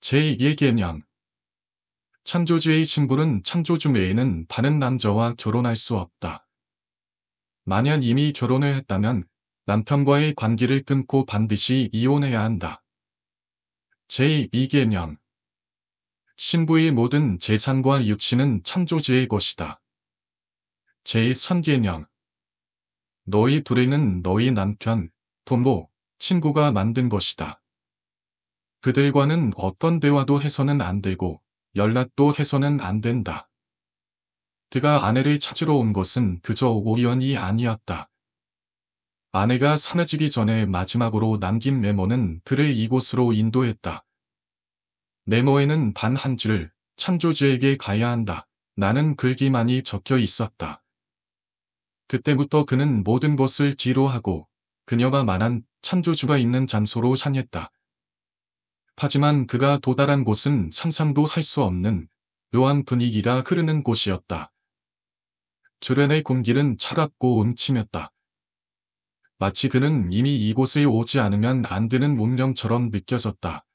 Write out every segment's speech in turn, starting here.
제2의 개념. 창조주의 신부는 창조주 외에는 다른 남자와 결혼할 수 없다. 만약 이미 결혼을 했다면 남편과의 관계를 끊고 반드시 이혼해야 한다. 제2 개념. 신부의 모든 재산과 유치는 창조주의 것이다. 제3 개념. 너희 둘에는 너희 남편, 부모, 친구가 만든 것이다. 그들과는 어떤 대화도 해서는 안 되고 연락도 해서는 안 된다. 그가 아내를 찾으러 온 것은 그저 우연이 아니었다. 아내가 사라지기 전에 마지막으로 남긴 메모는 그를 이곳으로 인도했다. 메모에는 단 한 줄, 창조주에게 가야 한다. 나는 글귀만이 적혀 있었다. 그때부터 그는 모든 것을 뒤로 하고 그녀가 말한 창조주가 있는 장소로 향했다. 하지만 그가 도달한 곳은 상상도 할 수 없는 묘한 분위기가 흐르는 곳이었다. 주변의 공기는 차갑고 음침했다. 마치 그는 이미 이곳에 오지 않으면 안 되는 운명처럼 느껴졌다.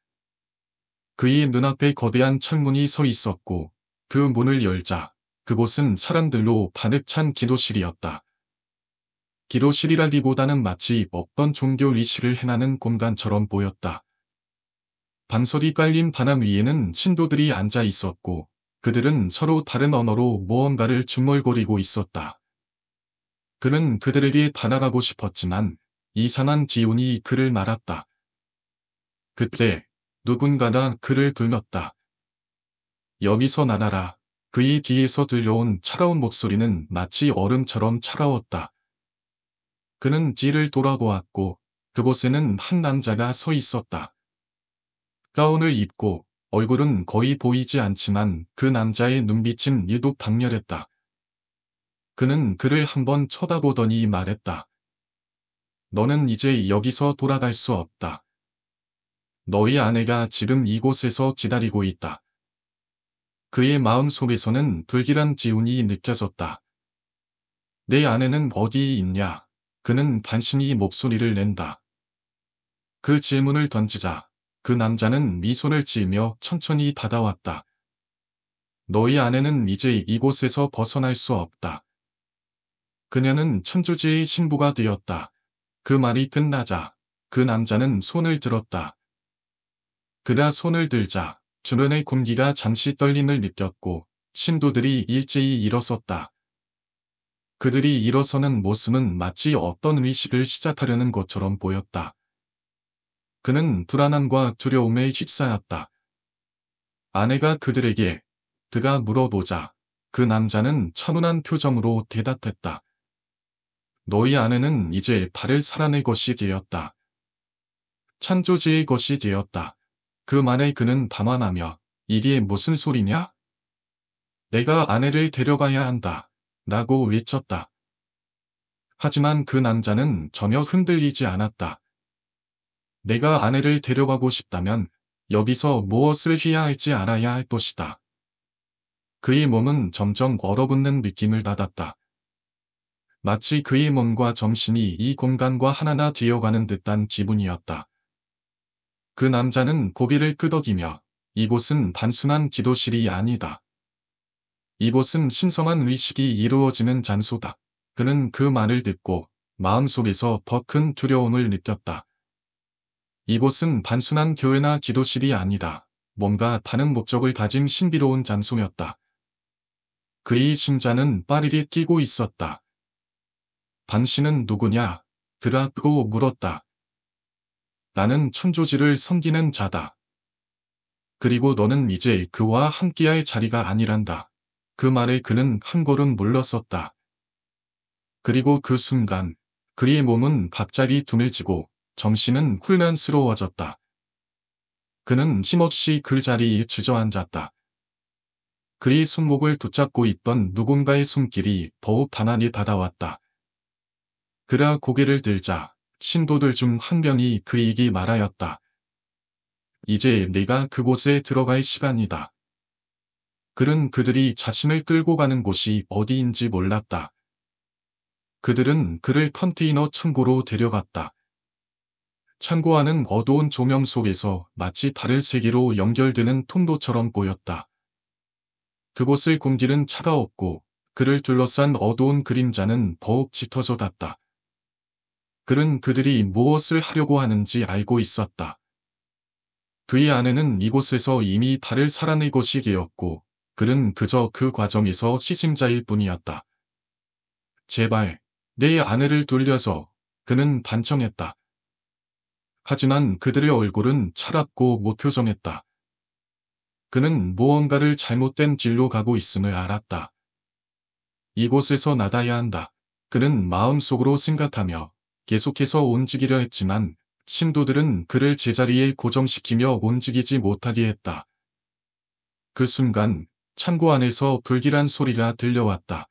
그의 눈앞에 거대한 철문이 서 있었고 그 문을 열자 그곳은 사람들로 가득 찬 기도실이었다. 기도실이라기보다는 마치 어떤 종교仪式를 행하는 공간처럼 보였다. 방석이 깔린 바람 위에는 신도들이 앉아 있었고 그들은 서로 다른 언어로 무언가를 중얼거리고 있었다. 그는 그들에게 다가가고 싶었지만 이상한 기운이 그를 말았다. 그때 누군가가 그를 불렀다. 여기서 나가라. 그의 뒤에서 들려온 차가운 목소리는 마치 얼음처럼 차가웠다. 그는 뒤를 돌아보았고 그곳에는 한 남자가 서 있었다. 가운을 입고 얼굴은 거의 보이지 않지만 그 남자의 눈빛은 유독 강렬했다. 그는 그를 한번 쳐다보더니 말했다. 너는 이제 여기서 돌아갈 수 없다. 너희 아내가 지금 이곳에서 기다리고 있다. 그의 마음속에서는 불길한 기운이 느껴졌다. 내 아내는 어디에 있냐? 그는 간신히 목소리를 낸다. 그 질문을 던지자 그 남자는 미소를 지으며 천천히 다가왔다. 너희 아내는 이제 이곳에서 벗어날 수 없다. 그녀는 천주지의 신부가 되었다. 그 말이 끝나자 그 남자는 손을 들었다. 그가 손을 들자 주변의 공기가 잠시 떨림을 느꼈고 신도들이 일제히 일어섰다. 그들이 일어서는 모습은 마치 어떤 의식을 시작하려는 것처럼 보였다. 그는 불안함과 두려움에 휩싸였다. 아내가 그들에게 그가 물어보자 그 남자는 차분한 표정으로 대답했다. 너희 아내는 이제 발을 살아낼 것이 되었다. 창조주의 것이 되었다. 그 말에 그는 담아나며 이게 무슨 소리냐? 내가 아내를 데려가야 한다. 라고 외쳤다. 하지만 그 남자는 전혀 흔들리지 않았다. 내가 아내를 데려가고 싶다면 여기서 무엇을 해야 할지 알아야 할 것이다. 그의 몸은 점점 얼어붙는 느낌을 받았다. 마치 그의 몸과 정신이 이 공간과 하나가 되어가는 듯한 기분이었다. 그 남자는 고개를 끄덕이며 이곳은 단순한 기도실이 아니다. 이곳은 신성한 의식이 이루어지는 장소다. 그는 그 말을 듣고 마음속에서 더 큰 두려움을 느꼈다. 이곳은 단순한 교회나 기도실이 아니다. 뭔가 다른 목적을 가진 신비로운 장소였다. 그의 심장은 빠르게 뛰고 있었다. 당신은 누구냐? 그가 또 물었다. 나는 천조지를 섬기는 자다. 그리고 너는 이제 그와 함께할 자리가 아니란다. 그 말에 그는 한 걸음 물러섰다. 그리고 그 순간 그의 몸은 갑자기 둔해지고 정신은 혼란스러워졌다. 그는 힘없이 그 자리에 주저앉았다. 그의 손목을 붙잡고 있던 누군가의 손길이 더욱 가난히 다가왔다. 그가 고개를 들자 신도들 중 한 명이 그에게 말하였다. 이제 네가 그곳에 들어갈 시간이다. 그는 그들이 자신을 끌고 가는 곳이 어디인지 몰랐다. 그들은 그를 컨테이너 창고로 데려갔다. 창고 안은 어두운 조명 속에서 마치 다른 세계로 연결되는 통로처럼 보였다. 그곳의 공기는 차가웠고 그를 둘러싼 어두운 그림자는 더욱 짙어져 닿았다. 그는 그들이 무엇을 하려고 하는지 알고 있었다. 그의 아내는 이곳에서 이미 달을 살아낼 것이 되었고 그는 그저 그 과정에서 시승자일 뿐이었다. 제발 내 아내를 돌려서 그는 단청했다. 하지만 그들의 얼굴은 차갑고 무표정했다. 그는 무언가를 잘못된 길로 가고 있음을 알았다. 이곳에서 나가야 한다. 그는 마음속으로 생각하며 계속해서 움직이려 했지만 신도들은 그를 제자리에 고정시키며 움직이지 못하게 했다. 그 순간 창고 안에서 불길한 소리가 들려왔다.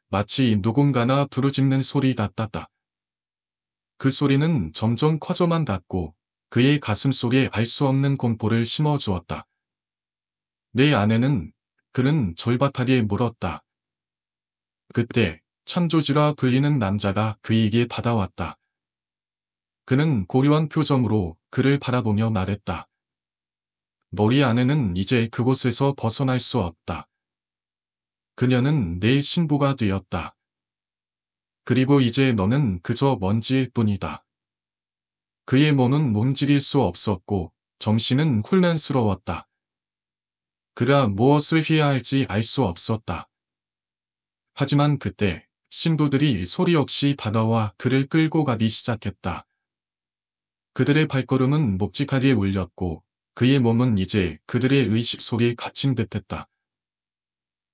마치 누군가나 부르짖는 소리 같았다. 그 소리는 점점 커져만 갔고 그의 가슴 속에 알 수 없는 공포를 심어주었다. 내 아내는 그는 절박하게 물었다. 그때 창조주라 불리는 남자가 그에게 다가왔다. 그는 고요한 표정으로 그를 바라보며 말했다. 너희 아내는 이제 그곳에서 벗어날 수 없다. 그녀는 내 신부가 되었다. 그리고 이제 너는 그저 먼지일 뿐이다. 그의 몸은 움직일 수 없었고 정신은 혼란스러웠다. 그가 무엇을 해야 할지 알 수 없었다. 하지만 그때 신도들이 소리 없이 다가와 그를 끌고 가기 시작했다. 그들의 발걸음은 묵직하게 울렸고 그의 몸은 이제 그들의 의식 속에 갇힌 듯했다.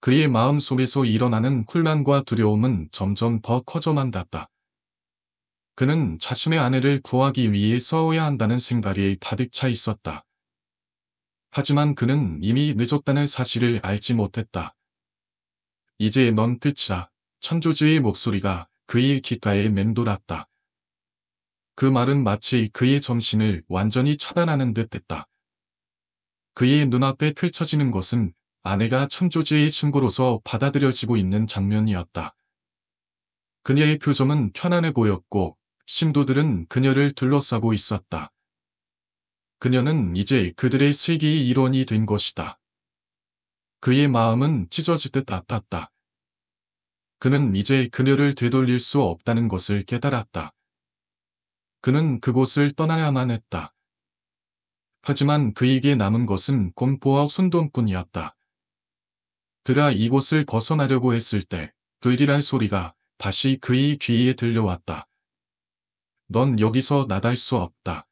그의 마음 속에서 일어나는 혼란과 두려움은 점점 더 커져만 갔다. 그는 자신의 아내를 구하기 위해 싸워야 한다는 생각에 가득 차 있었다. 하지만 그는 이미 늦었다는 사실을 알지 못했다. 이제 넌 끝이다. 창조주의 목소리가 그의 귓가에 맴돌았다. 그 말은 마치 그의 정신을 완전히 차단하는 듯 했다. 그의 눈앞에 펼쳐지는 것은 아내가 창조주의 신부로서 받아들여지고 있는 장면이었다. 그녀의 표정은 편안해 보였고 신도들은 그녀를 둘러싸고 있었다. 그녀는 이제 그들의 세계의 일원이 된 것이다. 그의 마음은 찢어지듯 아팠다. 그는 이제 그녀를 되돌릴 수 없다는 것을 깨달았다. 그는 그곳을 떠나야만 했다. 하지만 그에게 남은 것은 공포와 순동뿐이었다. 그가 이곳을 벗어나려고 했을 때 불길한 소리가 다시 그의 귀에 들려왔다. 넌 여기서 나갈 수 없다.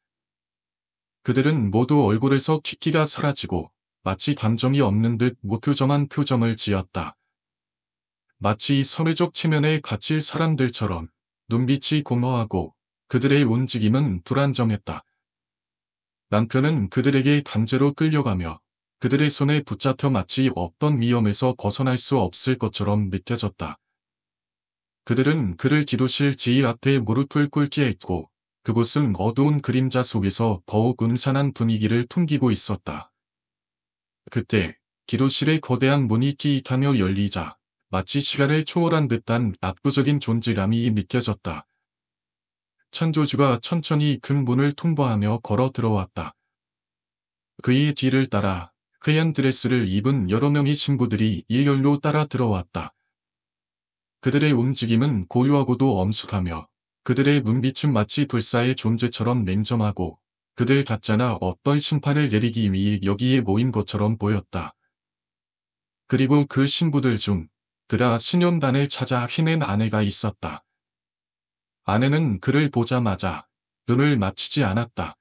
그들은 모두 얼굴에서 퀴기가 사라지고 마치 감정이 없는 듯 무표정한 표정을 지었다. 마치 사회적 체면에 갇힐 사람들처럼 눈빛이 공허하고 그들의 움직임은 불안정했다. 남편은 그들에게 강제로 끌려가며 그들의 손에 붙잡혀 마치 어떤 위험에서 벗어날 수 없을 것처럼 느껴졌다. 그들은 그를 기도실 제일 앞에 무릎을 꿇게 했고 그곳은 어두운 그림자 속에서 더욱 음산한 분위기를 풍기고 있었다. 그때 기도실의 거대한 문이 끼익하며 열리자 마치 시간을 초월한 듯한 압도적인 존재감이 느껴졌다. 창조주가 천천히 큰 문을 통과하며 걸어 들어왔다. 그의 뒤를 따라 하얀 드레스를 입은 여러 명의 신부들이 일렬로 따라 들어왔다. 그들의 움직임은 고요하고도 엄숙하며 그들의 눈빛은 마치 불사의 존재처럼 냉정하고 그들 각자나 어떤 심판을 내리기 위해 여기에 모인 것처럼 보였다. 그리고 그 신부들 중 그라 신년단을 찾아 휘낸 아내가 있었다. 아내는 그를 보자마자 눈을 맞추지 않았다.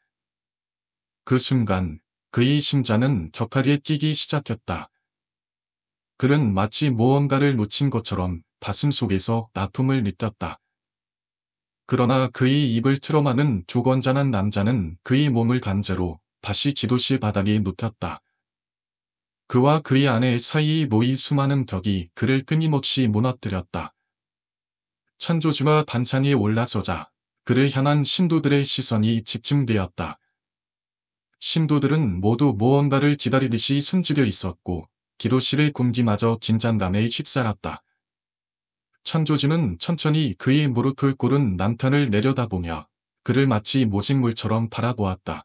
그 순간 그의 심장은 격하게 뛰기 시작했다. 그는 마치 무언가를 놓친 것처럼 가슴 속에서 아픔을 느꼈다. 그러나 그의 입을 틀어막은 주권자난 남자는 그의 몸을 강제로 다시 기도실 바닥에 눕혔다. 그와 그의 아내 사이에 놓인 수많은 벽이 그를 끊임없이 무너뜨렸다. 창조주가 반찬 위에 올라서자 그를 향한 신도들의 시선이 집중되었다. 신도들은 모두 무언가를 기다리듯이 숨지려 있었고 기도실의 공기마저 긴장감에 휩싸였다. 창조주는 천천히 그의 무릎을 꿇은 남편을 내려다보며 그를 마치 모직물처럼 바라보았다.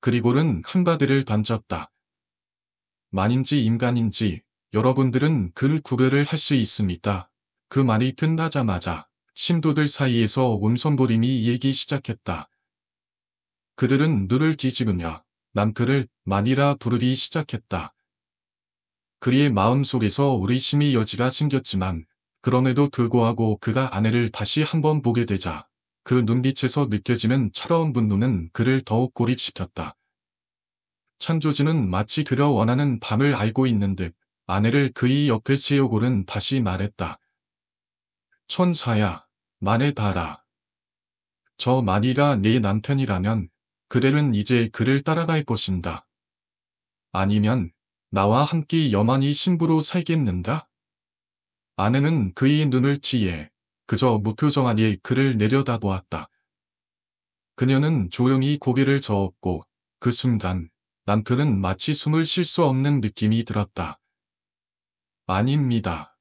그리고는 한마디를 던졌다. 만인지 인간인지 여러분들은 그를 구별을 할 수 있습니까? 그 말이 끝나자마자 신도들 사이에서 음성보림이 일기 시작했다. 그들은 눈을 뒤집으며 남편을 만이라 부르기 시작했다. 그의 마음속에서 의심의 여지가 생겼지만 그럼에도 불구하고 그가 아내를 다시 한번 보게 되자 그 눈빛에서 느껴지는 차가운 분노는 그를 더욱 고립시켰다. 찬조지는 마치 그가 원하는 밤을 알고 있는 듯 아내를 그의 옆에 세우고는 다시 말했다. 천사야, 만에 달아. 저 만이가 네 남편이라면 그대는 이제 그를 따라갈 것인다. 아니면 나와 함께 영원히 신부로 살겠는가? 아내는 그의 눈을 치에 그저 무표정하게 그를 내려다보았다. 그녀는 조용히 고개를 저었고 그 순간 남편은 마치 숨을 쉴 수 없는 느낌이 들었다. 아닙니다.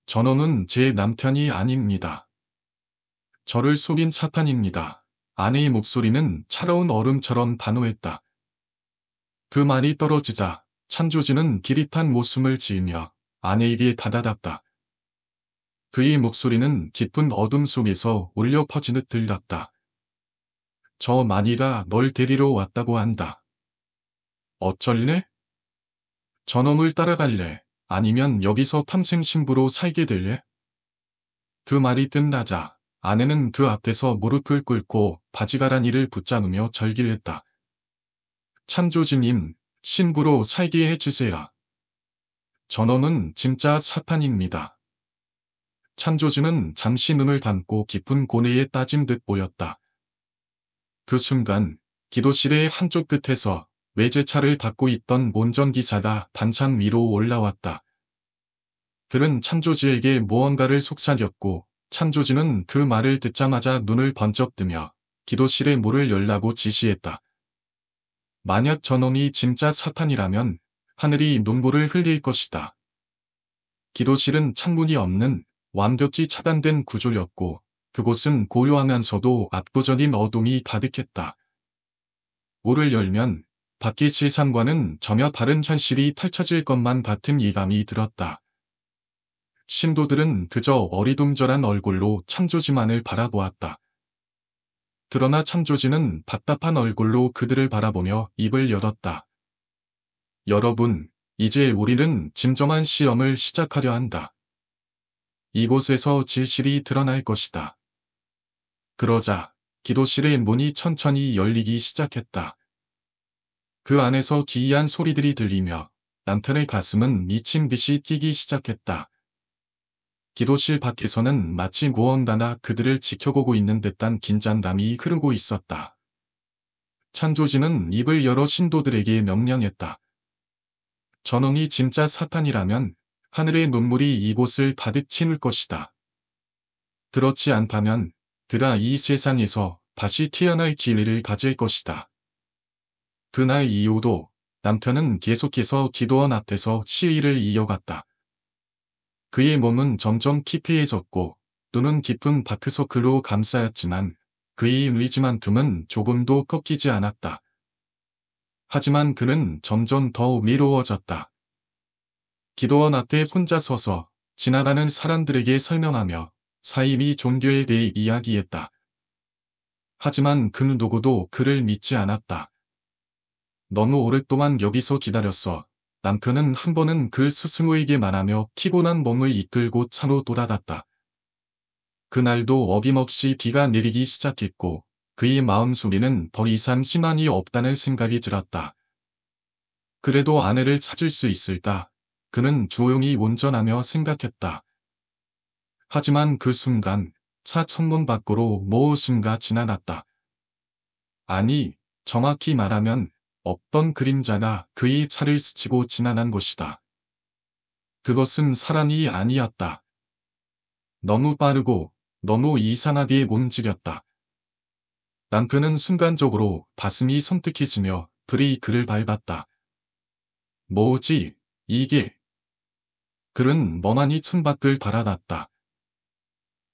전호는 제 남편이 아닙니다. 저를 속인 사탄입니다. 아내의 목소리는 차가운 얼음처럼 단호했다. 그 말이 떨어지자 찬조지는 기릿한 목숨을 지으며 아내에게 다다랐다. 그의 목소리는 짙은 어둠 속에서 울려 퍼지듯 들렸다. 저 만이가 널 데리러 왔다고 한다. 어쩔래? 저놈을 따라갈래? 아니면 여기서 평생 신부로 살게 될래? 그 말이 끝나자 아내는 그 앞에서 무릎을 꿇고 바지가라니를 붙잡으며 절규했다. 찬조지님, 신부로 살게 해주세요. 저놈은 진짜 사탄입니다. 찬조지는 잠시 눈을 감고 깊은 고뇌에 따진 듯 보였다. 그 순간 기도실의 한쪽 끝에서 외제차를 닦고 있던 운전기사가 단창 위로 올라왔다. 그는 찬조지에게 무언가를 속삭였고 찬조지는 그 말을 듣자마자 눈을 번쩍 뜨며 기도실의 문을 열라고 지시했다. 만약 저놈이 진짜 사탄이라면 하늘이 눈물을 흘릴 것이다. 기도실은 창문이 없는 완벽히 차단된 구조였고 그곳은 고요하면서도 압도적인 어둠이 가득했다. 문을 열면 밖의 세상과는 전혀 다른 현실이 펼쳐질 것만 같은 예감이 들었다. 신도들은 그저 어리둥절한 얼굴로 찬조지만을 바라보았다. 그러나 찬조지는 답답한 얼굴로 그들을 바라보며 입을 열었다. 여러분, 이제 우리는 진정한 시험을 시작하려 한다. 이곳에서 진실이 드러날 것이다. 그러자 기도실의 문이 천천히 열리기 시작했다. 그 안에서 기이한 소리들이 들리며 남편의 가슴은 미친 듯이 뛰기 시작했다. 기도실 밖에서는 마치 무언가나 그들을 지켜보고 있는 듯한 긴장감이 흐르고 있었다. 찬조지는 입을 열어 신도들에게 명령했다. 저놈이 진짜 사탄이라면 하늘의 눈물이 이곳을 가득 채울 것이다. 그렇지 않다면 그가 이 세상에서 다시 태어날 기회를 가질 것이다. 그날 이후도 남편은 계속해서 기도원 앞에서 시위를 이어갔다. 그의 몸은 점점 피폐해졌고 눈은 깊은 다크서클로 감싸였지만 그의 의지만큼은 조금도 꺾이지 않았다. 하지만 그는 점점 더 외로워졌다. 기도원 앞에 혼자 서서 지나가는 사람들에게 설명하며 사이비 종교에 대해 이야기했다. 하지만 그 누구도 그를 믿지 않았다. 너무 오랫동안 여기서 기다렸어. 남편은 한 번은 그 스승에게 말하며 피곤한 몸을 이끌고 차로 돌아갔다. 그날도 어김없이 비가 내리기 시작했고 그의 마음속에는 더 이상 희망이 없다는 생각이 들었다. 그래도 아내를 찾을 수 있을까? 그는 조용히 운전하며 생각했다. 하지만 그 순간 차 창문 밖으로 무엇인가 지나갔다. 아니, 정확히 말하면 없던 그림자가 그의 차를 스치고 지나간 것이다. 그것은 사람이 아니었다. 너무 빠르고 너무 이상하게 움직였다. 남편은 순간적으로 가슴이 섬뜩해지며 브레이크를 밟았다. 뭐지, 이게? 그는 멍하니 창밖을 바라봤다.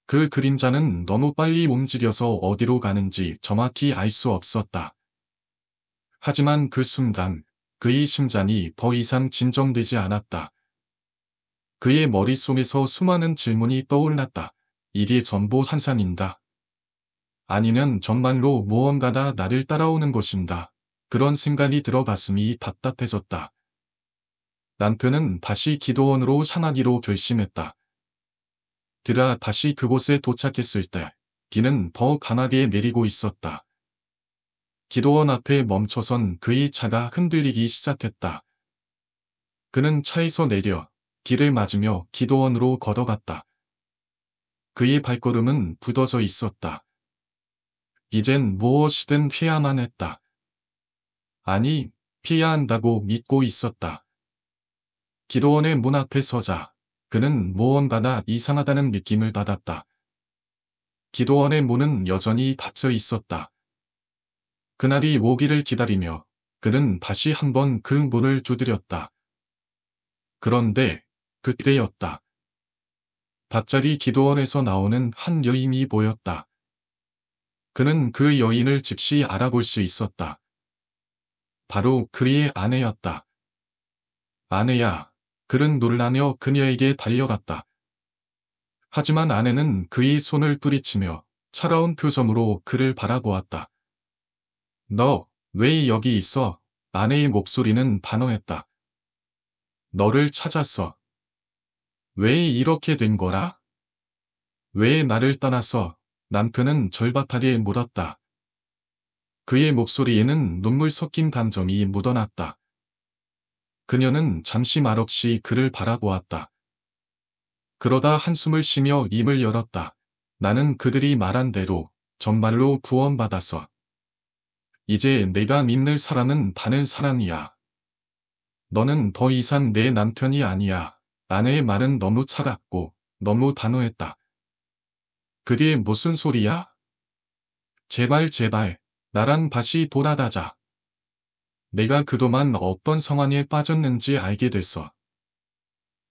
그 그림자는 너무 빨리 움직여서 어디로 가는지 정확히 알 수 없었다. 하지만 그 순간 그의 심장이 더 이상 진정되지 않았다. 그의 머릿속에서 수많은 질문이 떠올랐다. 이게 전부 환상인가? 아니면 정말로 무언가가 나를 따라오는 것인가? 그런 생각이 들어 가슴이 답답해졌다. 남편은 다시 기도원으로 향하기로 결심했다. 그가 다시 그곳에 도착했을 때 비는 더 강하게 내리고 있었다. 기도원 앞에 멈춰선 그의 차가 흔들리기 시작했다. 그는 차에서 내려 길을 맞으며 기도원으로 걷어갔다. 그의 발걸음은 굳어져 있었다. 이젠 무엇이든 피해야만 했다. 아니, 피해야 한다고 믿고 있었다. 기도원의 문 앞에 서자 그는 무언가가 이상하다는 느낌을 받았다. 기도원의 문은 여전히 닫혀 있었다. 그날이 오기를 기다리며 그는 다시 한번 그 문을 두드렸다. 그런데 그때였다. 갑자기 기도원에서 나오는 한 여인이 보였다. 그는 그 여인을 즉시 알아볼 수 있었다. 바로 그의 아내였다. 아내야. 그는 놀라며 그녀에게 달려갔다. 하지만 아내는 그의 손을 뿌리치며 차가운 표정으로 그를 바라보았다. 너, 왜 여기 있어? 아내의 목소리는 단호했다. 너를 찾았어. 왜 이렇게 된 거라? 왜 나를 떠났어? 남편은 절박하게 물었다. 그의 목소리에는 눈물 섞인 감정이 묻어났다. 그녀는 잠시 말없이 그를 바라보았다. 그러다 한숨을 쉬며 입을 열었다. 나는 그들이 말한 대로 정말로 구원받았어. 이제 내가 믿는 사람은 다른 사람이야. 너는 더 이상 내 남편이 아니야. 아내의 말은 너무 차갑고 너무 단호했다. 그게 무슨 소리야? 제발 제발 나랑 다시 돌아가자. 내가 그동안 어떤 상황에 빠졌는지 알게 됐어.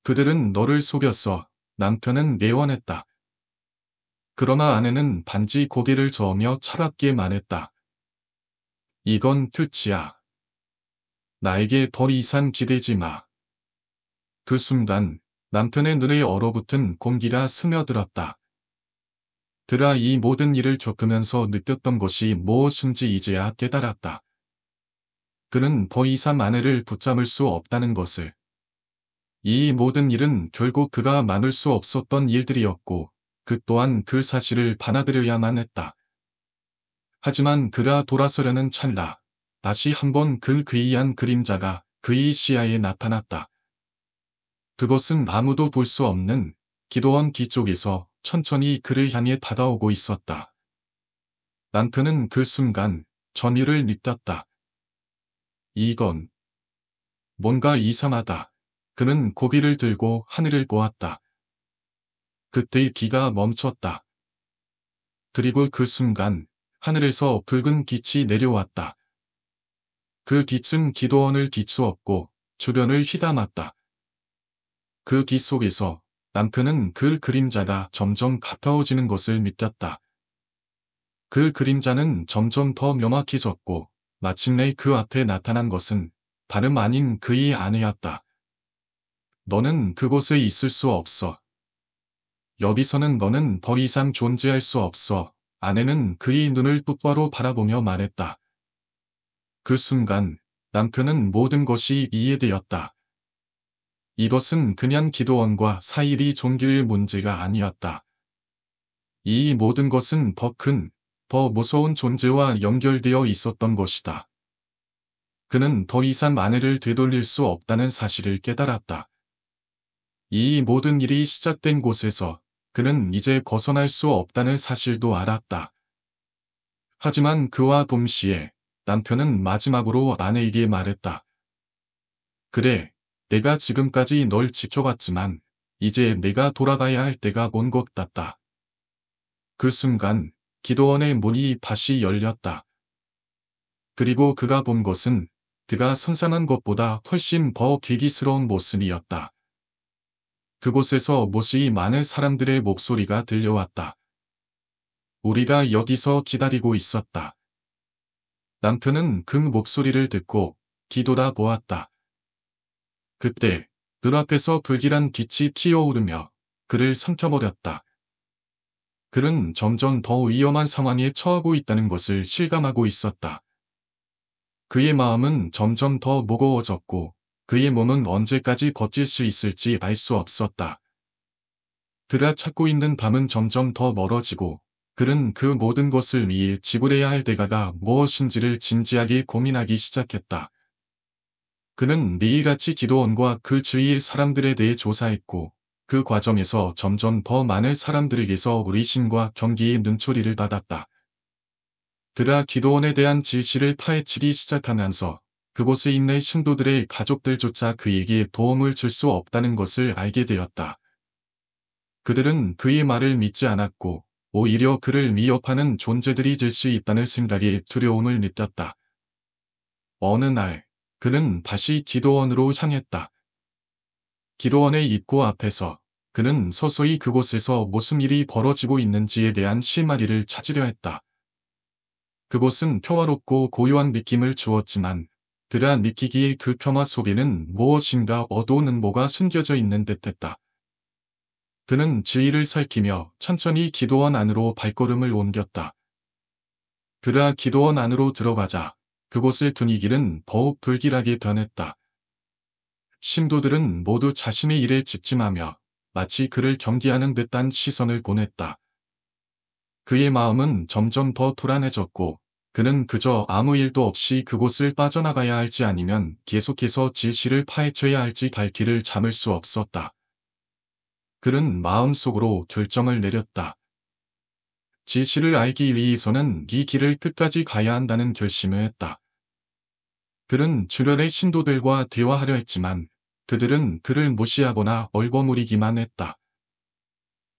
그들은 너를 속였어. 남편은 내원했다. 그러나 아내는 반지 고개를 저으며 차갑게 말했다. 이건 틀치야. 나에게 더 이상 기대지 마. 그 순간 남편의 눈에 얼어붙은 공기가 스며들었다. 그가 이 모든 일을 겪으면서 느꼈던 것이 무엇인지 이제야 깨달았다. 그는 더 이상 아내를 붙잡을 수 없다는 것을. 이 모든 일은 결국 그가 막을 수 없었던 일들이었고 그 또한 그 사실을 받아들여야만 했다. 하지만 그가 돌아서려는 찰나 다시 한번 그 괴이한 그림자가 그의 시야에 나타났다. 그것은 아무도 볼 수 없는 기도원 뒤쪽에서 천천히 그를 향해 다가오고 있었다. 남편은 그 순간 전율을 느꼈다. 이건 뭔가 이상하다. 그는 고개를 들고 하늘을 보았다. 그때 비가 멈췄다. 그리고 그 순간 하늘에서 붉은 빛이 내려왔다. 그 빛은 기도원을 비추었고 주변을 휘감았다. 그 빛 속에서 남편은 그 그림자가 점점 가까워지는 것을 느꼈다. 그 그림자는 점점 더 명확해졌고 마침내 그 앞에 나타난 것은 다름 아닌 그의 아내였다. 너는 그곳에 있을 수 없어. 여기서는 너는 더 이상 존재할 수 없어. 아내는 그의 눈을 똑바로 바라보며 말했다. 그 순간 남편은 모든 것이 이해되었다. 이것은 그냥 기도원과 사이비 종교의 문제가 아니었다. 이 모든 것은 더 큰, 더 무서운 존재와 연결되어 있었던 것이다. 그는 더 이상 아내를 되돌릴 수 없다는 사실을 깨달았다. 이 모든 일이 시작된 곳에서 그는 이제 벗어날 수 없다는 사실도 알았다. 하지만 그와 동시에 남편은 마지막으로 아내에게 말했다. 그래, 내가 지금까지 널 지켜봤지만 이제 내가 돌아가야 할 때가 온 것 같다. 그 순간 기도원의 문이 다시 열렸다. 그리고 그가 본 것은 그가 상상한 것보다 훨씬 더 괴기스러운 모습이었다. 그곳에서 무수히 많은 사람들의 목소리가 들려왔다. 우리가 여기서 기다리고 있었다. 남편은 그 목소리를 듣고 뒤돌아 보았다. 그때 그 앞에서 불길한 빛이 튀어오르며 그를 삼켜버렸다. 그는 점점 더 위험한 상황에 처하고 있다는 것을 실감하고 있었다. 그의 마음은 점점 더 무거워졌고 그의 몸은 언제까지 버틸 수 있을지 알 수 없었다. 그가 찾고 있는 밤은 점점 더 멀어지고 그는 그 모든 것을 위해 지불해야 할 대가가 무엇인지를 진지하게 고민하기 시작했다. 그는 매일같이 기도원과 그 주위의 사람들에 대해 조사했고 그 과정에서 점점 더 많은 사람들에게서 의심과 경계의 눈초리를 받았다. 그가 기도원에 대한 진실을 파헤치기 시작하면서 그곳에 있는 신도들의 가족들조차 그에게 도움을 줄 수 없다는 것을 알게 되었다. 그들은 그의 말을 믿지 않았고 오히려 그를 위협하는 존재들이 될 수 있다는 생각에 두려움을 느꼈다. 어느 날 그는 다시 기도원으로 향했다. 기도원의 입구 앞에서 그는 서서히 그곳에서 무슨 일이 벌어지고 있는지에 대한 실마리를 찾으려 했다. 그곳은 평화롭고 고요한 느낌을 주었지만 그가 느끼기에 그 평화 속에는 무엇인가 어두운 음모가 숨겨져 있는 듯했다. 그는 주위를 살피며 천천히 기도원 안으로 발걸음을 옮겼다. 그가 기도원 안으로 들어가자 그곳의 분위기는 더욱 불길하게 변했다. 신도들은 모두 자신의 일에 집중하며 마치 그를 경계하는 듯한 시선을 보냈다. 그의 마음은 점점 더 불안해졌고 그는 그저 아무 일도 없이 그곳을 빠져나가야 할지 아니면 계속해서 진실을 파헤쳐야 할지 갈길을 잡을 수 없었다. 그는 마음속으로 결정을 내렸다. 진실을 알기 위해서는 이 길을 끝까지 가야 한다는 결심을 했다. 그는 주변의 신도들과 대화하려 했지만 그들은 그를 무시하거나 얼버무리기만 했다.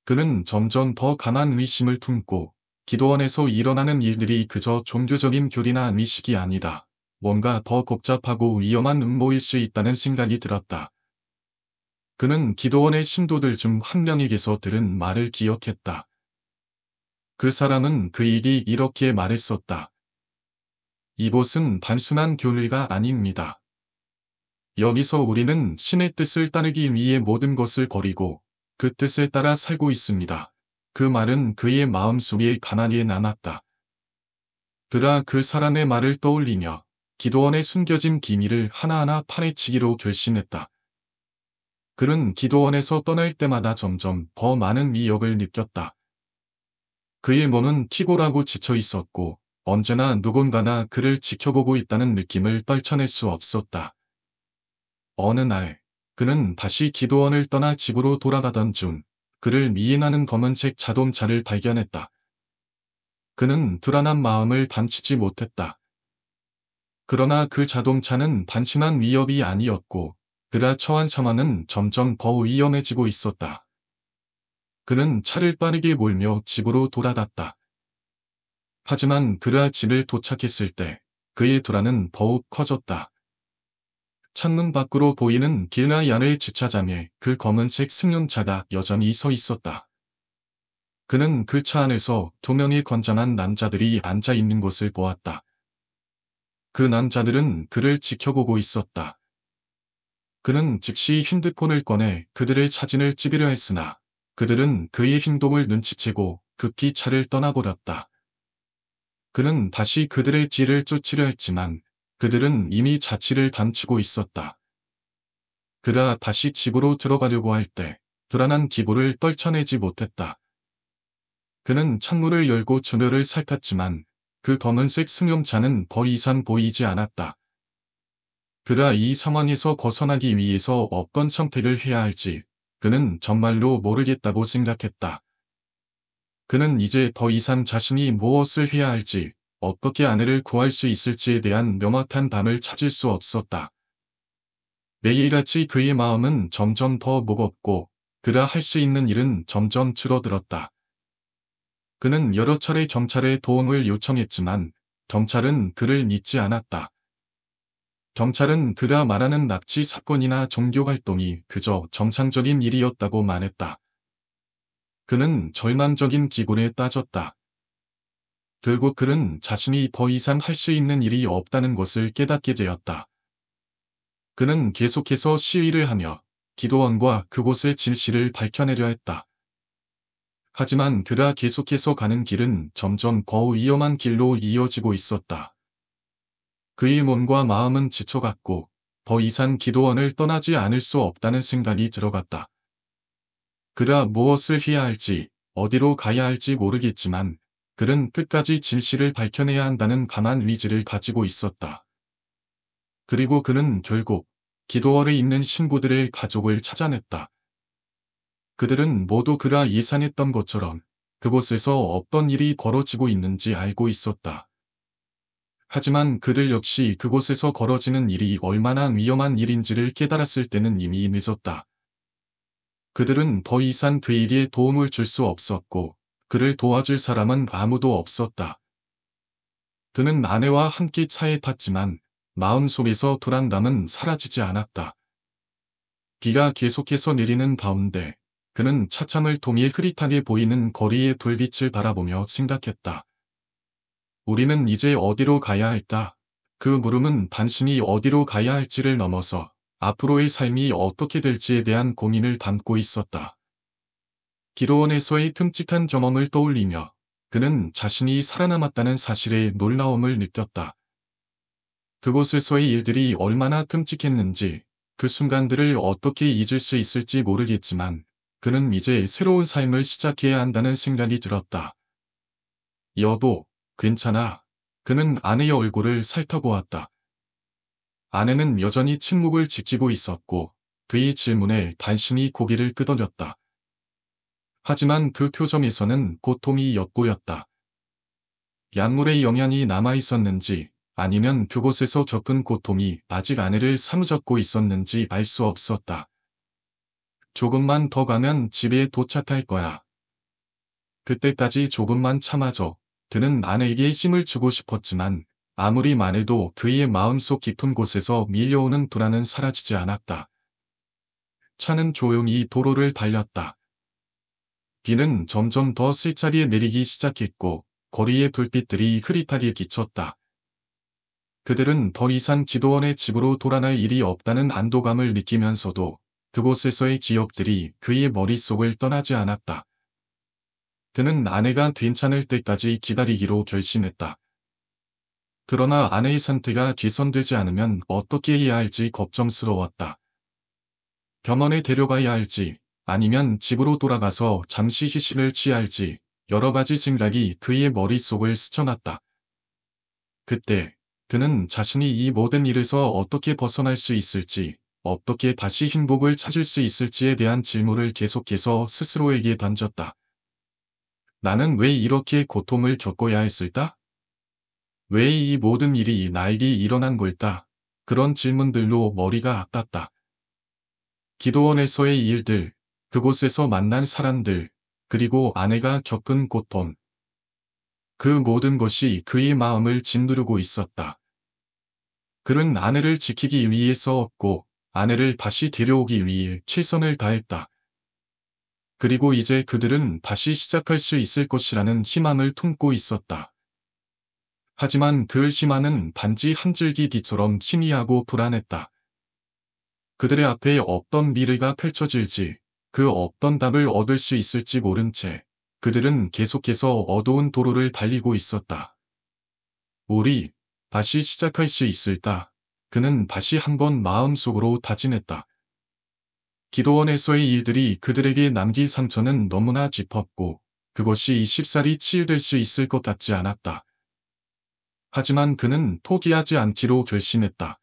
그는 점점 더 강한 의심을 품고 기도원에서 일어나는 일들이 그저 종교적인 교리나 미식이 아니다. 뭔가 더 복잡하고 위험한 음모일 수 있다는 생각이 들었다. 그는 기도원의 신도들 중 한 명에게서 들은 말을 기억했다. 그 사람은 그에게 이렇게 말했었다. 이곳은 단순한 교리가 아닙니다. 여기서 우리는 신의 뜻을 따르기 위해 모든 것을 버리고 그 뜻에 따라 살고 있습니다. 그 말은 그의 마음속에 가만히 남았다. 그가 그 사람의 말을 떠올리며 기도원에 숨겨진 비밀을 하나하나 파헤치기로 결심했다. 그는 기도원에서 떠날 때마다 점점 더 많은 위협을 느꼈다. 그의 몸은 튀고라고 지쳐 있었고 언제나 누군가가 그를 지켜보고 있다는 느낌을 떨쳐낼 수 없었다. 어느 날 그는 다시 기도원을 떠나 집으로 돌아가던 중 그를 미인하는 검은색 자동차를 발견했다. 그는 불안한 마음을 감추지 못했다. 그러나 그 자동차는 단순한 위협이 아니었고 그가 처한 상황은 점점 더 위험해지고 있었다. 그는 차를 빠르게 몰며 집으로 돌아갔다. 하지만 그가 집에 도착했을 때 그의 불안은 더욱 커졌다. 창문 밖으로 보이는 길가의 안의 주차장에 그 검은색 승용차가 여전히 서 있었다. 그는 그 차 안에서 두 명의 건장한 남자들이 앉아 있는 것을 보았다. 그 남자들은 그를 지켜보고 있었다. 그는 즉시 핸드폰을 꺼내 그들의 사진을 찍으려 했으나 그들은 그의 행동을 눈치채고 급히 차를 떠나버렸다. 그는 다시 그들의 뒤를 쫓으려 했지만 그들은 이미 자취를 감추고 있었다. 그가 다시 집으로 들어가려고 할 때 불안한 기분을 떨쳐내지 못했다. 그는 창문을 열고 주변을 살폈지만 그 검은색 승용차는 더 이상 보이지 않았다. 그가 이 상황에서 벗어나기 위해서 어떤 선택을 해야 할지 그는 정말로 모르겠다고 생각했다. 그는 이제 더 이상 자신이 무엇을 해야 할지 어떻게 아내를 구할 수 있을지에 대한 명확한 답을 찾을 수 없었다. 매일같이 그의 마음은 점점 더 무겁고 그가 할 수 있는 일은 점점 줄어들었다. 그는 여러 차례 경찰에 도움을 요청했지만 경찰은 그를 믿지 않았다. 경찰은 그가 말하는 납치 사건이나 종교 활동이 그저 정상적인 일이었다고 말했다. 그는 절망적인 기분에 따졌다. 결국 그는 자신이 더 이상 할 수 있는 일이 없다는 것을 깨닫게 되었다. 그는 계속해서 시위를 하며 기도원과 그곳의 진실을 밝혀내려 했다. 하지만 그가 계속해서 가는 길은 점점 더 위험한 길로 이어지고 있었다. 그의 몸과 마음은 지쳐갔고 더 이상 기도원을 떠나지 않을 수 없다는 생각이 들어갔다. 그가 무엇을 해야 할지, 어디로 가야 할지 모르겠지만 그는 끝까지 진실을 밝혀내야 한다는 강한 의지를 가지고 있었다. 그리고 그는 결국 기도원에 있는 신부들의 가족을 찾아냈다. 그들은 모두 그가 예상했던 것처럼 그곳에서 어떤 일이 벌어지고 있는지 알고 있었다. 하지만 그들 역시 그곳에서 벌어지는 일이 얼마나 위험한 일인지를 깨달았을 때는 이미 늦었다. 그들은 더 이상 그 일에 도움을 줄 수 없었고 그를 도와줄 사람은 아무도 없었다. 그는 아내와 함께 차에 탔지만 마음속에서 불안감은 사라지지 않았다. 비가 계속해서 내리는 가운데 그는 차창을 통해 흐릿하게 보이는 거리의 불빛을 바라보며 생각했다. 우리는 이제 어디로 가야 할까? 그 물음은 단순히 어디로 가야 할지를 넘어서 앞으로의 삶이 어떻게 될지에 대한 고민을 담고 있었다. 기도원에서의 끔찍한 경험을 떠올리며 그는 자신이 살아남았다는 사실에 놀라움을 느꼈다. 그곳에서의 일들이 얼마나 끔찍했는지 그 순간들을 어떻게 잊을 수 있을지 모르겠지만 그는 이제 새로운 삶을 시작해야 한다는 생각이 들었다. 여보, 괜찮아. 그는 아내의 얼굴을 살펴보았다. 아내는 여전히 침묵을 지키고 있었고 그의 질문에 단심히 고개를 끄덕였다. 하지만 그 표정에서는 고통이 엿보였다. 약물의 영향이 남아있었는지 아니면 그곳에서 겪은 고통이 아직 아내를 사로잡고 있었는지 알 수 없었다. 조금만 더 가면 집에 도착할 거야. 그때까지 조금만 참아줘. 그는 아내에게 힘을 주고 싶었지만 아무리 말해도 그의 마음속 깊은 곳에서 밀려오는 불안은 사라지지 않았다. 차는 조용히 도로를 달렸다. 비는 점점 더 세차게 내리기 시작했고 거리의 불빛들이 흐릿하게 비쳤다. 그들은 더 이상 기도원의 집으로 돌아갈 일이 없다는 안도감을 느끼면서도 그곳에서의 기억들이 그의 머릿속을 떠나지 않았다. 그는 아내가 괜찮을 때까지 기다리기로 결심했다. 그러나 아내의 상태가 개선되지 않으면 어떻게 해야 할지 걱정스러웠다. 병원에 데려가야 할지 아니면 집으로 돌아가서 잠시 휴식을 취할지 여러 가지 생각이 그의 머릿속을 스쳐갔다. 그때 그는 자신이 이 모든 일에서 어떻게 벗어날 수 있을지, 어떻게 다시 행복을 찾을 수 있을지에 대한 질문을 계속해서 스스로에게 던졌다. 나는 왜 이렇게 고통을 겪어야 했을까? 왜 이 모든 일이 나에게 일어난 걸까? 그런 질문들로 머리가 아팠다. 기도원에서의 일들, 그곳에서 만난 사람들, 그리고 아내가 겪은 고통. 그 모든 것이 그의 마음을 짓누르고 있었다. 그는 아내를 지키기 위해 싸웠고, 아내를 다시 데려오기 위해 최선을 다했다. 그리고 이제 그들은 다시 시작할 수 있을 것이라는 희망을 품고 있었다. 하지만 그 희망은 단지 한 줄기 빛처럼 희미하고 불안했다. 그들의 앞에 어떤 미래가 펼쳐질지, 그 어떤 답을 얻을 수 있을지 모른 채 그들은 계속해서 어두운 도로를 달리고 있었다. 우리 다시 시작할 수 있을까? 그는 다시 한번 마음속으로 다짐했다. 기도원에서의 일들이 그들에게 남긴 상처는 너무나 깊었고 그것이 쉽사리 치유될 수 있을 것 같지 않았다. 하지만 그는 포기하지 않기로 결심했다.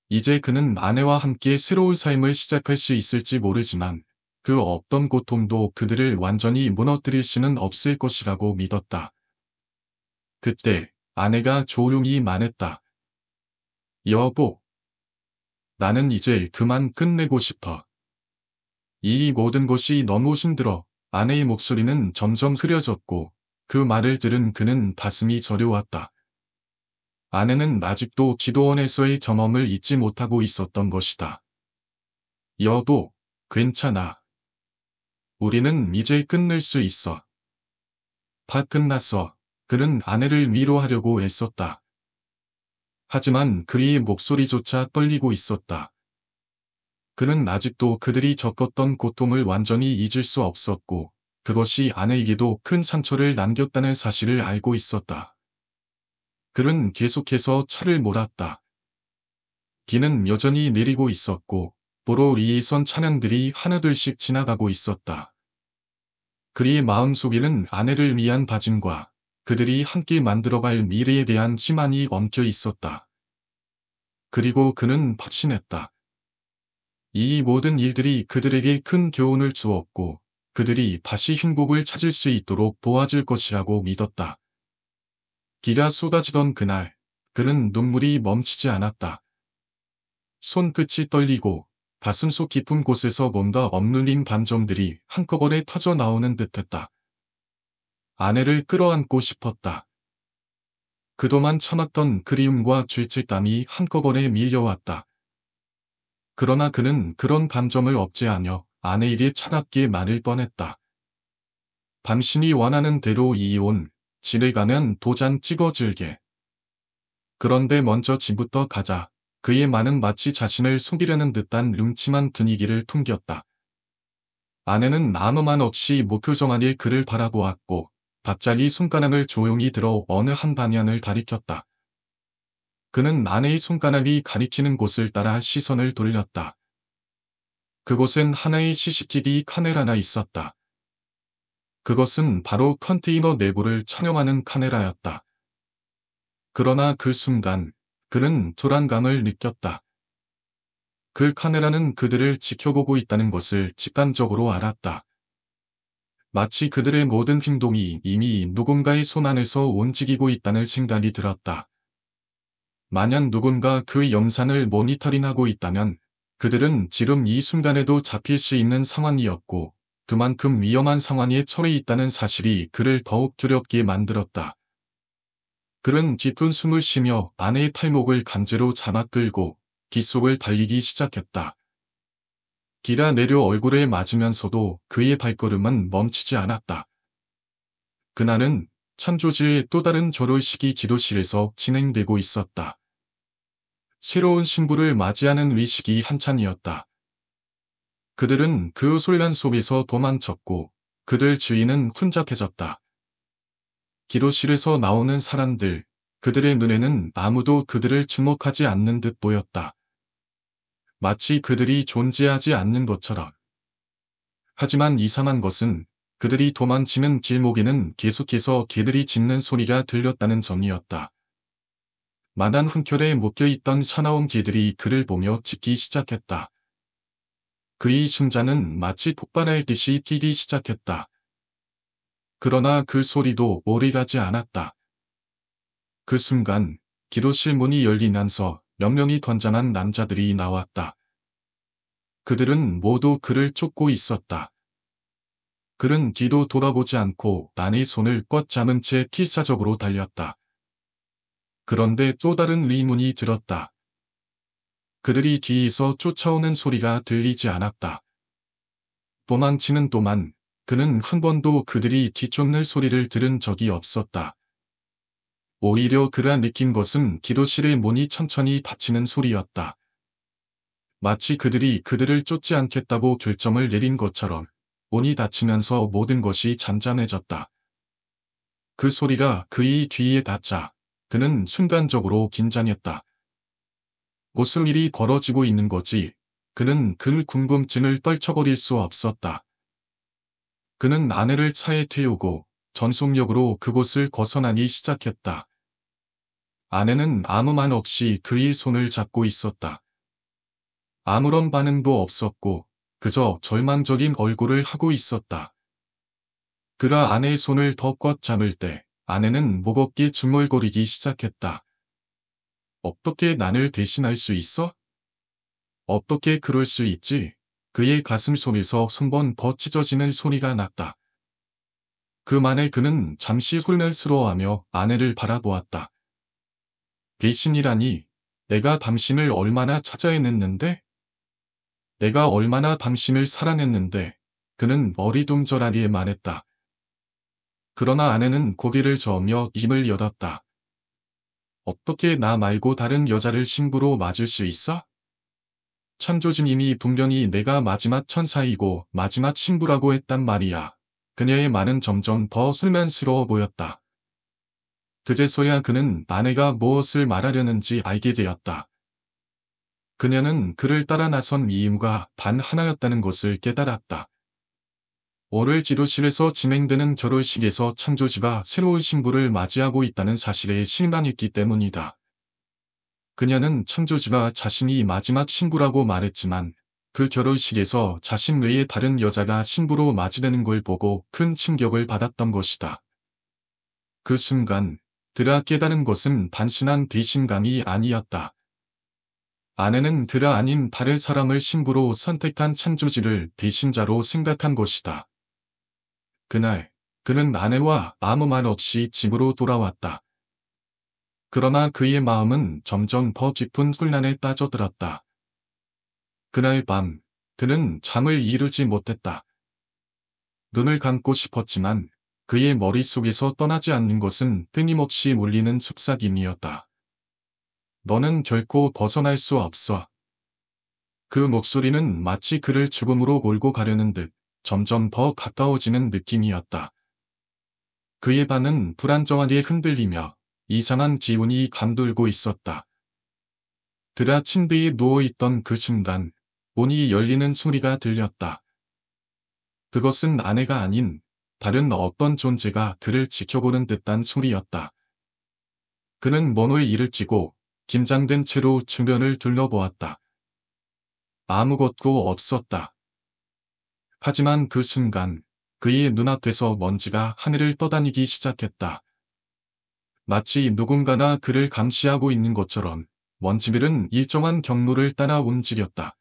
이제 그는 아내와 함께 새로운 삶을 시작할 수 있을지 모르지만 그 어떤 고통도 그들을 완전히 무너뜨릴 수는 없을 것이라고 믿었다. 그때 아내가 조용히 말했다. 여보, 나는 이제 그만 끝내고 싶어. 이 모든 것이 너무 힘들어. 아내의 목소리는 점점 흐려졌고 그 말을 들은 그는 가슴이 저려왔다. 아내는 아직도 기도원에서의 경험을 잊지 못하고 있었던 것이다. 여보, 괜찮아. 우리는 이제 끝낼 수 있어. 다 끝났어. 그는 아내를 위로하려고 애썼다. 하지만 그의 목소리조차 떨리고 있었다. 그는 아직도 그들이 겪었던 고통을 완전히 잊을 수 없었고, 그것이 아내에게도 큰 상처를 남겼다는 사실을 알고 있었다. 그는 계속해서 차를 몰았다. 비는 여전히 내리고 있었고, 도로 위에선 차량들이 하나둘씩 지나가고 있었다. 그의 마음속에는 아내를 위한 다짐과 그들이 함께 만들어갈 미래에 대한 희망이 엉켜 있었다. 그리고 그는 확신했다. 이 모든 일들이 그들에게 큰 교훈을 주었고, 그들이 다시 행복을 찾을 수 있도록 도와줄 것이라고 믿었다. 비가 쏟아지던 그날, 그는 눈물이 멈추지 않았다. 손끝이 떨리고 가슴속 깊은 곳에서 뭔가 억눌린 감정들이 한꺼번에 터져 나오는 듯했다. 아내를 끌어안고 싶었다. 그동안 참았던 그리움과 죄책감이 한꺼번에 밀려왔다. 그러나 그는 그런 감정을 억제하며 아내에게 차갑게 말을 뻔했다. 당신이 원하는 대로 이혼, 집에 가면 도장 찍어줄게. 그런데 먼저 집부터 가자. 그의 말은 마치 자신을 속이려는 듯한 음침한 분위기를 풍겼다. 아내는 아무 말 없이 목표정하니 그를 바라보았고, 갑자기 손가락을 조용히 들어 어느 한 방향을 가리켰다. 그는 아내의 손가락이 가리키는 곳을 따라 시선을 돌렸다. 그곳엔 하나의 CCTV 카메라가 있었다. 그것은 바로 컨테이너 내부를 촬영하는 카메라였다. 그러나 그 순간 그는 불안감을 느꼈다. 그 카메라는 그들을 지켜보고 있다는 것을 직감적으로 알았다. 마치 그들의 모든 행동이 이미 누군가의 손 안에서 움직이고 있다는 생각이 들었다. 만약 누군가 그 영상을 모니터링하고 있다면 그들은 지금 이 순간에도 잡힐 수 있는 상황이었고, 그만큼 위험한 상황에 처해 있다는 사실이 그를 더욱 두렵게 만들었다. 그는 깊은 숨을 쉬며 아내의 탈목을 강제로 잡아 끌고 빗속을 달리기 시작했다. 기라 내려 얼굴에 맞으면서도 그의 발걸음은 멈추지 않았다. 그날은 참조지의 또 다른 결혼식이 지도실에서 진행되고 있었다. 새로운 신부를 맞이하는 의식이 한창이었다. 그들은 그 혼란 속에서 도망쳤고 그들 주위는 혼잡해졌다. 기도실에서 나오는 사람들, 그들의 눈에는 아무도 그들을 주목하지 않는 듯 보였다. 마치 그들이 존재하지 않는 것처럼. 하지만 이상한 것은 그들이 도망치는 길목에는 계속해서 개들이 짖는 소리가 들렸다는 점이었다. 마당 훈결에 묶여있던 사나운 개들이 그를 보며 짖기 시작했다. 그의 심장은 마치 폭발할 듯이 뛰기 시작했다. 그러나 그 소리도 오래가지 않았다. 그 순간 기도실 문이 열리면서 몇 명이 건장한 남자들이 나왔다. 그들은 모두 그를 쫓고 있었다. 그는 뒤도 돌아보지 않고 아내의 손을 꽉 잡은 채 필사적으로 달렸다. 그런데 또 다른 의문이 들었다. 그들이 뒤에서 쫓아오는 소리가 들리지 않았다. 도망치는 동안 그는 한 번도 그들이 뒤쫓는 소리를 들은 적이 없었다. 오히려 그가 느낀 것은 기도실의 문이 천천히 닫히는 소리였다. 마치 그들이 그들을 쫓지 않겠다고 결정을 내린 것처럼 문이 닫히면서 모든 것이 잠잠해졌다. 그 소리가 그의 뒤에 닿자 그는 순간적으로 긴장했다. 무슨 일이 벌어지고 있는 거지? 그는 그 궁금증을 떨쳐버릴 수 없었다. 그는 아내를 차에 태우고 전속력으로 그곳을 벗어나기 시작했다. 아내는 아무 말 없이 그의 손을 잡고 있었다. 아무런 반응도 없었고 그저 절망적인 얼굴을 하고 있었다. 그가 아내의 손을 더 꽉 잡을 때 아내는 무겁게 중얼거리기 시작했다. 어떻게 나를 대신할 수 있어? 어떻게 그럴 수 있지? 그의 가슴 속에서 손번 더 찢어지는 소리가 났다. 그 말에 그는 잠시 혼란스러워하며 아내를 바라보았다. 배신이라니, 내가 당신을 얼마나 찾아내냈는데? 내가 얼마나 당신을 사랑했는데? 그는 머리둥절하게 말했다. 그러나 아내는 고개를 저으며 입을 열었다. 어떻게 나 말고 다른 여자를 신부로 맞을 수 있어? 창조주님이 분명히 내가 마지막 천사이고 마지막 신부라고 했단 말이야. 그녀의 말은 점점 더 술만스러워 보였다. 그제서야 그는 아내가 무엇을 말하려는지 알게 되었다. 그녀는 그를 따라 나선 이유가 단 하나였다는 것을 깨달았다. 오늘 지도실에서 진행되는 결혼식에서 창조주가 새로운 신부를 맞이하고 있다는 사실에 실망했기 때문이다. 그녀는 창조주가 자신이 마지막 신부라고 말했지만 그 결혼식에서 자신 외에 다른 여자가 신부로 맞이되는 걸 보고 큰 충격을 받았던 것이다. 그 순간 그가 깨달은 것은 단순한 배신감이 아니었다. 아내는 그가 아닌 다른 사람을 신부로 선택한 창조주를 배신자로 생각한 것이다. 그날 그는 아내와 아무 말 없이 집으로 돌아왔다. 그러나 그의 마음은 점점 더 깊은 혼란에 빠져들었다. 그날 밤 그는 잠을 이루지 못했다. 눈을 감고 싶었지만 그의 머릿속에서 떠나지 않는 것은 끊임없이 울리는 속삭임이었다. 너는 결코 벗어날 수 없어. 그 목소리는 마치 그를 죽음으로 몰고 가려는 듯 점점 더 가까워지는 느낌이었다. 그의 발은 불안정하게 흔들리며 이상한 기운이 감돌고 있었다. 그가 침대에 누워있던 그 순간 문이 열리는 소리가 들렸다. 그것은 아내가 아닌 다른 어떤 존재가 그를 지켜보는 듯한 소리였다. 그는 몸을 일으키고 긴장된 채로 주변을 둘러보았다. 아무것도 없었다. 하지만 그 순간 그의 눈앞에서 먼지가 하늘을 떠다니기 시작했다. 마치 누군가가 그를 감시하고 있는 것처럼 먼지들은 일정한 경로를 따라 움직였다.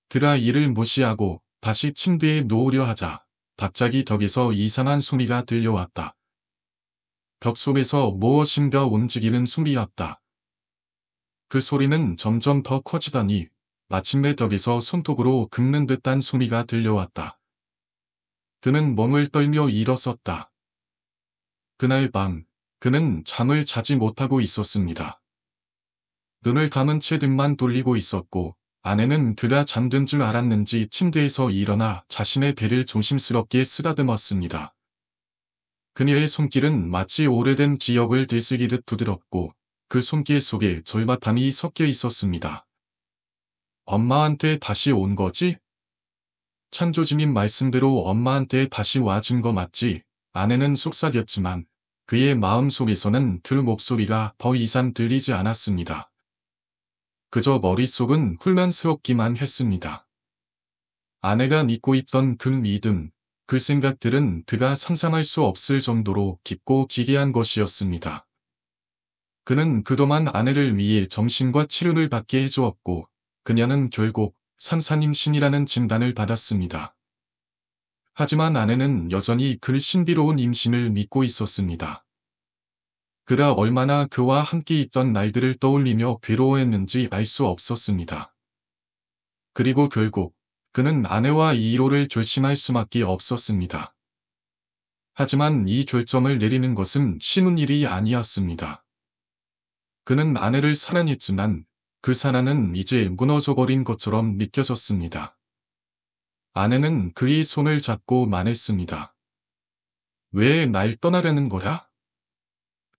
그가 이를 무시하고 다시 침대에 누우려 하자 갑자기 벽에서 이상한 소리가 들려왔다. 벽 속에서 무엇인가 움직이는 소리였다. 그 소리는 점점 더 커지더니 마침내 벽에서 손톱으로 긁는 듯한 소리가 들려왔다. 그는 몸을 떨며 일어섰다. 그날 밤 그는 잠을 자지 못하고 있었습니다. 눈을 감은 채 등만 돌리고 있었고 아내는 그가 잠든 줄 알았는지 침대에서 일어나 자신의 배를 조심스럽게 쓰다듬었습니다. 그녀의 손길은 마치 오래된 기억을 되새기듯 부드럽고 그 손길 속에 절박함이 섞여 있었습니다. 엄마한테 다시 온 거지? 창조주님 말씀대로 엄마한테 다시 와준 거 맞지? 아내는 속삭였지만 그의 마음속에서는 그 목소리가 더 이상 들리지 않았습니다. 그저 머릿속은 혼란스럽기만 했습니다. 아내가 믿고 있던 그 믿음, 그 생각들은 그가 상상할 수 없을 정도로 깊고 기괴한 것이었습니다. 그는 그동안 아내를 위해 점심과 치료를 받게 해주었고, 그녀는 결국 산사님 신이라는 진단을 받았습니다. 하지만 아내는 여전히 그 신비로운 임신을 믿고 있었습니다. 그가 얼마나 그와 함께 있던 날들을 떠올리며 괴로워했는지 알 수 없었습니다. 그리고 결국 그는 아내와 이혼을 결심할 수밖에 없었습니다. 하지만 이 결정을 내리는 것은 쉬운 일이 아니었습니다. 그는 아내를 사랑했지만 그 사랑은 이제 무너져버린 것처럼 믿겨졌습니다. 아내는 그의 손을 잡고 말했습니다. 왜 날 떠나려는 거야?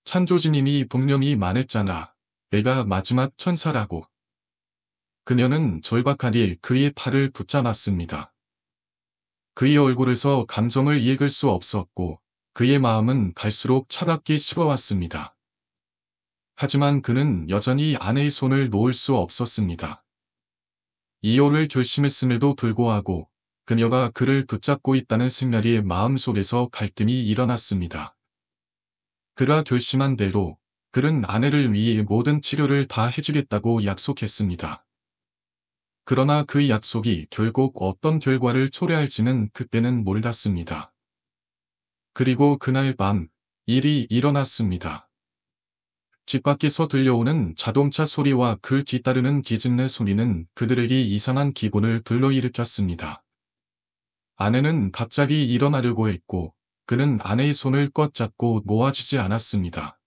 창조주님이 분명히 말했잖아. 내가 마지막 천사라고. 그녀는 절박하게 그의 팔을 붙잡았습니다. 그의 얼굴에서 감정을 읽을 수 없었고 그의 마음은 갈수록 차갑게 식어왔습니다. 하지만 그는 여전히 아내의 손을 놓을 수 없었습니다. 이혼을 결심했음에도 불구하고 그녀가 그를 붙잡고 있다는 생각이 마음속에서 갈등이 일어났습니다. 그가 결심한 대로 그는 아내를 위해 모든 치료를 다 해주겠다고 약속했습니다. 그러나 그 약속이 결국 어떤 결과를 초래할지는 그때는 몰랐습니다. 그리고 그날 밤 일이 일어났습니다. 집 밖에서 들려오는 자동차 소리와 그 뒤따르는 기진내 소리는 그들에게 이상한 기분을 불러일으켰습니다. 아내는 갑자기 일어나려고 했고, 그는 아내의 손을 꽉 잡고 놓아지지 않았습니다.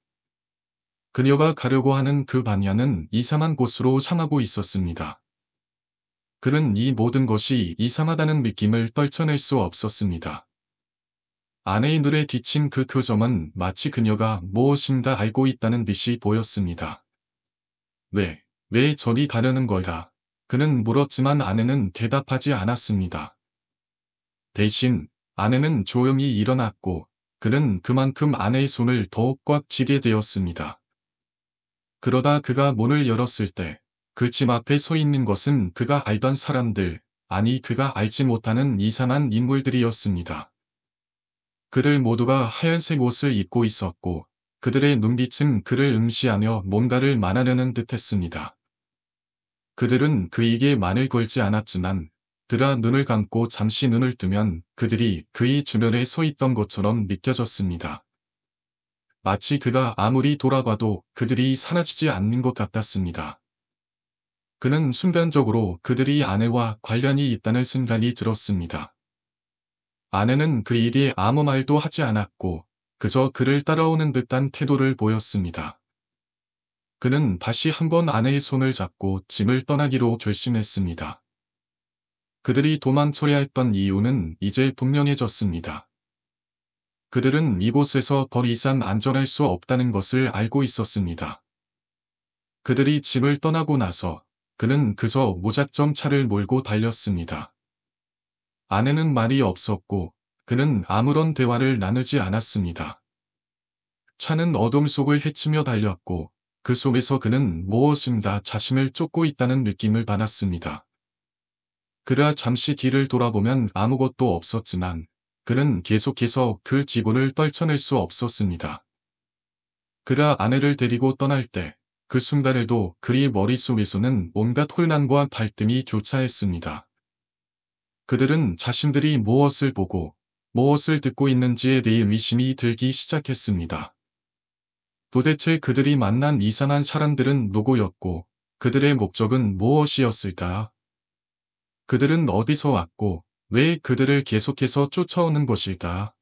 그녀가 가려고 하는 그 방향은 이상한 곳으로 향하고 있었습니다. 그는 이 모든 것이 이상하다는 느낌을 떨쳐낼 수 없었습니다. 아내의 눈에 비친 그 표정은 마치 그녀가 무엇인가 알고 있다는 듯이 보였습니다. 왜 저리 가려는 거야? 그는 물었지만 아내는 대답하지 않았습니다. 대신 아내는 조용히 일어났고 그는 그만큼 아내의 손을 더욱 꽉 쥐게 되었습니다. 그러다 그가 문을 열었을 때 그 집 앞에 서 있는 것은 그가 알던 사람들, 아니 그가 알지 못하는 이상한 인물들이었습니다. 그들 모두가 하얀색 옷을 입고 있었고 그들의 눈빛은 그를 응시하며 뭔가를 말하려는 듯했습니다. 그들은 그에게 말을 걸지 않았지만 그가 눈을 감고 잠시 눈을 뜨면 그들이 그의 주변에 서 있던 것처럼 느껴졌습니다. 마치 그가 아무리 돌아봐도 그들이 사라지지 않는 것 같았습니다. 그는 순간적으로 그들이 아내와 관련이 있다는 생각이 들었습니다. 아내는 그 일에 아무 말도 하지 않았고 그저 그를 따라오는 듯한 태도를 보였습니다. 그는 다시 한번 아내의 손을 잡고 짐을 떠나기로 결심했습니다. 그들이 도망쳐야 했던 이유는 이제 분명해졌습니다. 그들은 이곳에서 더 이상 안전할 수 없다는 것을 알고 있었습니다. 그들이 집을 떠나고 나서 그는 그저 무작정 차를 몰고 달렸습니다. 아내는 말이 없었고 그는 아무런 대화를 나누지 않았습니다. 차는 어둠 속을 헤치며 달렸고 그 속에서 그는 무엇인가 자신을 쫓고 있다는 느낌을 받았습니다. 그가 잠시 뒤를 돌아보면 아무것도 없었지만 그는 계속해서 그 기분을 떨쳐낼 수 없었습니다. 그가 아내를 데리고 떠날 때 그 순간에도 그의 머릿속에서는 온갖 혼란과 갈등이 교차했습니다. 그들은 자신들이 무엇을 보고 무엇을 듣고 있는지에 대해 의심이 들기 시작했습니다. 도대체 그들이 만난 이상한 사람들은 누구였고 그들의 목적은 무엇이었을까? 그들은 어디서 왔고 왜 그들을 계속해서 쫓아오는 것일까?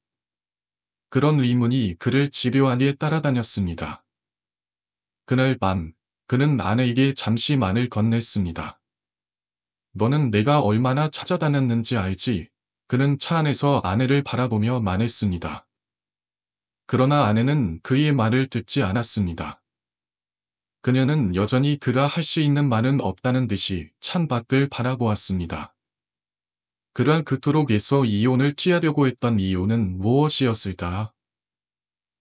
그런 의문이 그를 집요하게 따라다녔습니다. 그날 밤 그는 아내에게 잠시 말을 건넸습니다. 너는 내가 얼마나 찾아다녔는지 알지? 그는 차 안에서 아내를 바라보며 말했습니다. 그러나 아내는 그의 말을 듣지 않았습니다. 그녀는 여전히 그가 할 수 있는 말은 없다는 듯이 창밖을 바라보았습니다. 그가 그토록 애써 이혼을 취하려고 했던 이유는 무엇이었을까?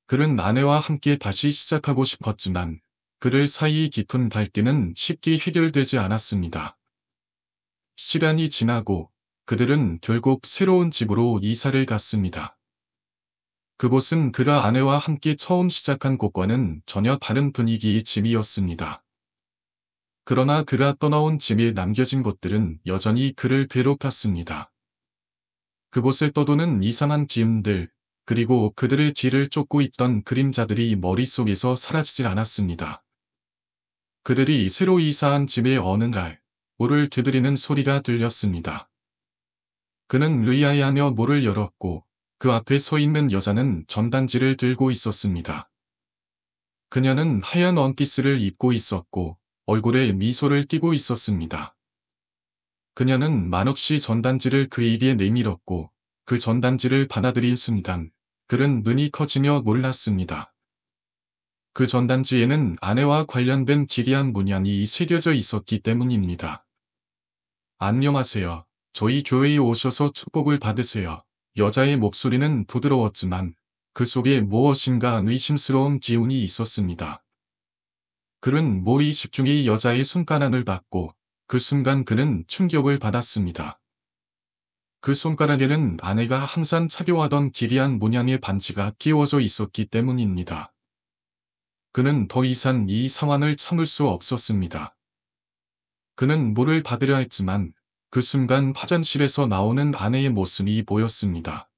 그는 아내와 함께 다시 시작하고 싶었지만 그들 사이의 깊은 갈등은 쉽게 해결되지 않았습니다. 시간이 지나고 그들은 결국 새로운 집으로 이사를 갔습니다. 그곳은 그가 아내와 함께 처음 시작한 곳과는 전혀 다른 분위기의 집이었습니다. 그러나 그가 떠나온 집에 남겨진 것들은 여전히 그를 괴롭혔습니다. 그곳을 떠도는 이상한 기운들, 그리고 그들의 뒤를 쫓고 있던 그림자들이 머릿속에서 사라지지 않았습니다. 그들이 새로 이사한 집의 어느 날, 문을 두드리는 소리가 들렸습니다. 그는 의아해하며 문을 열었고 그 앞에 서 있는 여자는 전단지를 들고 있었습니다. 그녀는 하얀 원피스를 입고 있었고 얼굴에 미소를 띠고 있었습니다. 그녀는 만없이 전단지를 그에게 내밀었고 그 전단지를 받아들인 순간 그는 눈이 커지며 놀랐습니다. 그 전단지에는 아내와 관련된 기이한 문양이 새겨져 있었기 때문입니다. 안녕하세요. 저희 교회에 오셔서 축복을 받으세요. 여자의 목소리는 부드러웠지만 그 속에 무엇인가 의심스러운 기운이 있었습니다. 그는 무의식 중에 여자의 손가락을 받고 그 순간 그는 충격을 받았습니다. 그 손가락에는 아내가 항상 착용하던 기이한 문양의 반지가 끼워져 있었기 때문입니다. 그는 더 이상 이 상황을 참을 수 없었습니다. 그는 물을 받으려 했지만 그 순간 화장실에서 나오는 아내의 모습이 보였습니다.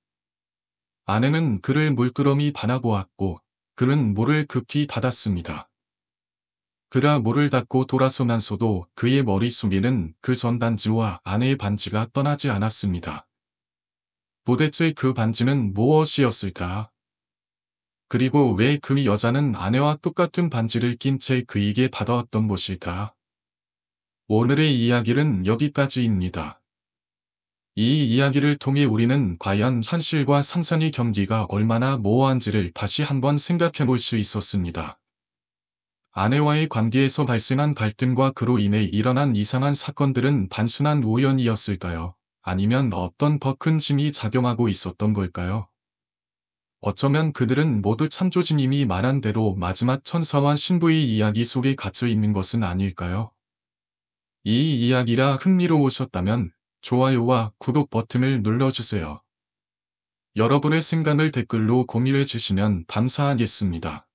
아내는 그를 물끄러미 바라보았고 그는 문을 급히 닫았습니다. 그라 문을 닫고 돌아서면서도 그의 머릿속에는 그 전 반지와 아내의 반지가 떠나지 않았습니다. 도대체 그 반지는 무엇이었을까? 그리고 왜 그 여자는 아내와 똑같은 반지를 낀 채 그에게 받아왔던 것일까? 오늘의 이야기는 여기까지입니다. 이 이야기를 통해 우리는 과연 현실과 상상의 경계가 얼마나 모호한지를 다시 한번 생각해 볼 수 있었습니다. 아내와의 관계에서 발생한 갈등과 그로 인해 일어난 이상한 사건들은 단순한 우연이었을까요? 아니면 어떤 더 큰 힘이 작용하고 있었던 걸까요? 어쩌면 그들은 모두 창조주님이 말한 대로 마지막 천사와 신부의 이야기 속에 갇혀 있는 것은 아닐까요? 이 이야기가 흥미로우셨다면 좋아요와 구독 버튼을 눌러주세요. 여러분의 생각을 댓글로 공유해 주시면 감사하겠습니다.